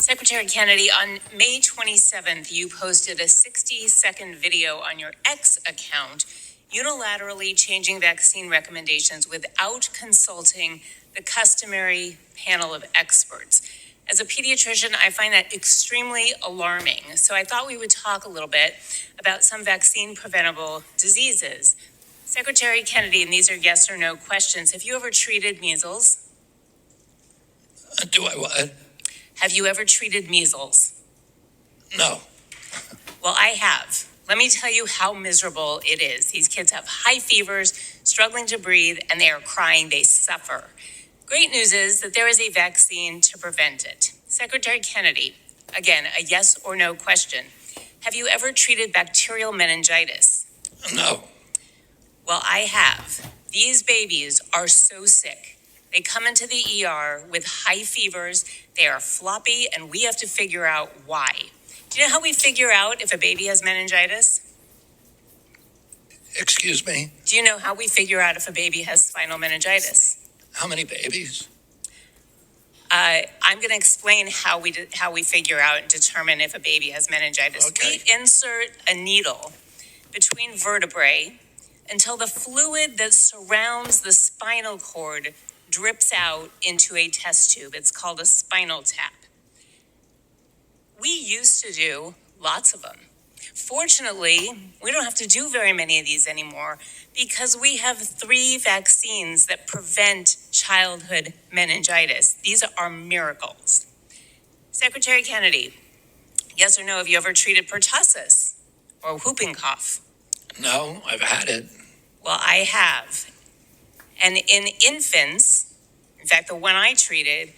Secretary Kennedy, on May 27th, you posted a 60-second video on your X account unilaterally changing vaccine recommendations without consulting the customary panel of experts. As a pediatrician, I find that extremely alarming. So I thought we would talk a little bit about some vaccine-preventable diseases. Secretary Kennedy, and these are yes or no questions. Have you ever treated measles? Do I what? Have you ever treated measles? No. Well, I have. Let me tell you how miserable it is. These kids have high fevers, struggling to breathe, and they are crying. They suffer. Great news is that there is a vaccine to prevent it. Secretary Kennedy, again, a yes or no question. Have you ever treated bacterial meningitis? No. Well, I have. These babies are so sick. They come into the ER with high fevers. They are floppy, and we have to figure out why. Do you know how we figure out if a baby has meningitis? Excuse me? Do you know how we figure out if a baby has spinal meningitis? How many babies? I'm going to explain how we figure out and determine if a baby has meningitis. Okay. We insert a needle between vertebrae until the fluid that surrounds the spinal cord drips out into a test tube. It's called a spinal tap. We used to do lots of them. Fortunately, we don't have to do very many of these anymore because we have 3 vaccines that prevent childhood meningitis. These are miracles. Secretary Kennedy, yes or no, have you ever treated pertussis or whooping cough? No, I've had it. Well, I have. And in infants, in fact, the one I treated,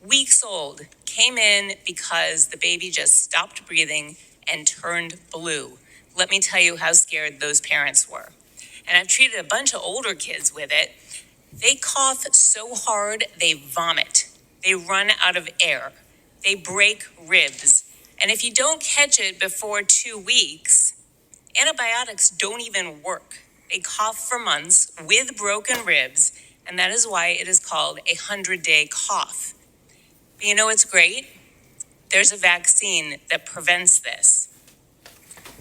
weeks old, came in because the baby just stopped breathing and turned blue. Let me tell you how scared those parents were. And I've treated a bunch of older kids with it. They cough so hard, they vomit. They run out of air. They break ribs. And if you don't catch it before 2 weeks, antibiotics don't even work. They cough for months with broken ribs, and that is why it is called a 100-day cough. But you know what's great? There's a vaccine that prevents this.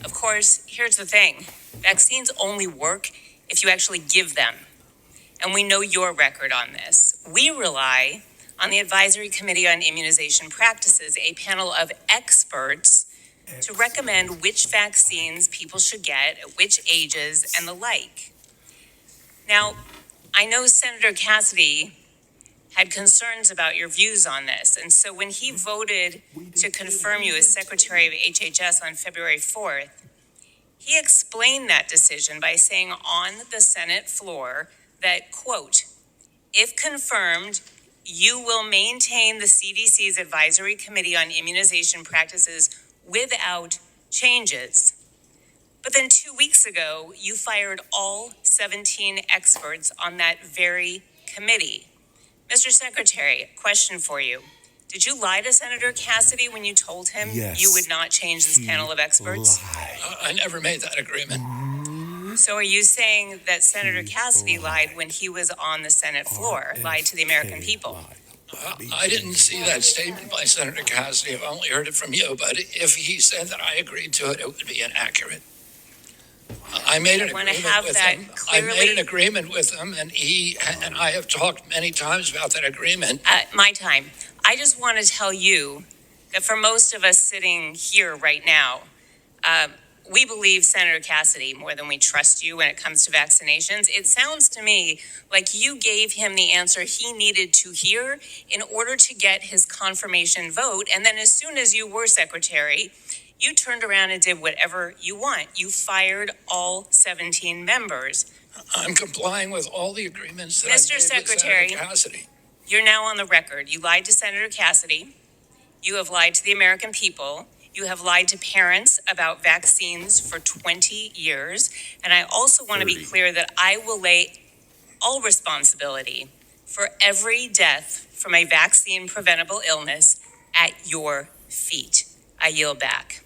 Of course, here's the thing. Vaccines only work if you actually give them. And we know your record on this. We rely on the Advisory Committee on Immunization Practices, a panel of experts to recommend which vaccines people should get at which ages and the like. Now, I know Senator Cassidy had concerns about your views on this. And so when he voted to confirm you as Secretary of HHS on February 4th, he explained that decision by saying on the Senate floor that, quote, if confirmed, you will maintain the CDC's Advisory Committee on Immunization Practices without changes. But then 2 weeks ago, you fired all 17 experts on that very committee. Mr. Secretary, question for you. Did you lie to Senator Cassidy when you told him you would not change this panel of experts? I never made that agreement. So are you saying that Senator Cassidy lied when he was on the Senate floor, lied to the American people? I didn't see that statement by Senator Cassidy. I've only heard it from you. But if he said that I agreed to it, it would be inaccurate. I made an agreement with him. I made an agreement with him, and he and I have talked many times about that agreement. My time. I just want to tell you that for most of us sitting here right now, we believe Senator Cassidy more than we trust you when it comes to vaccinations. It sounds to me like you gave him the answer he needed to hear in order to get his confirmation vote. And then as soon as you were secretary, you turned around and did whatever you want. You fired all 17 members. I'm complying with all the agreements that Mr. I made Secretary, with Senator Cassidy. You're now on the record. You lied to Senator Cassidy. You have lied to the American people. You have lied to parents about vaccines for 20 years. And I also want to be clear that I will lay all responsibility for every death from a vaccine-preventable illness at your feet. I yield back.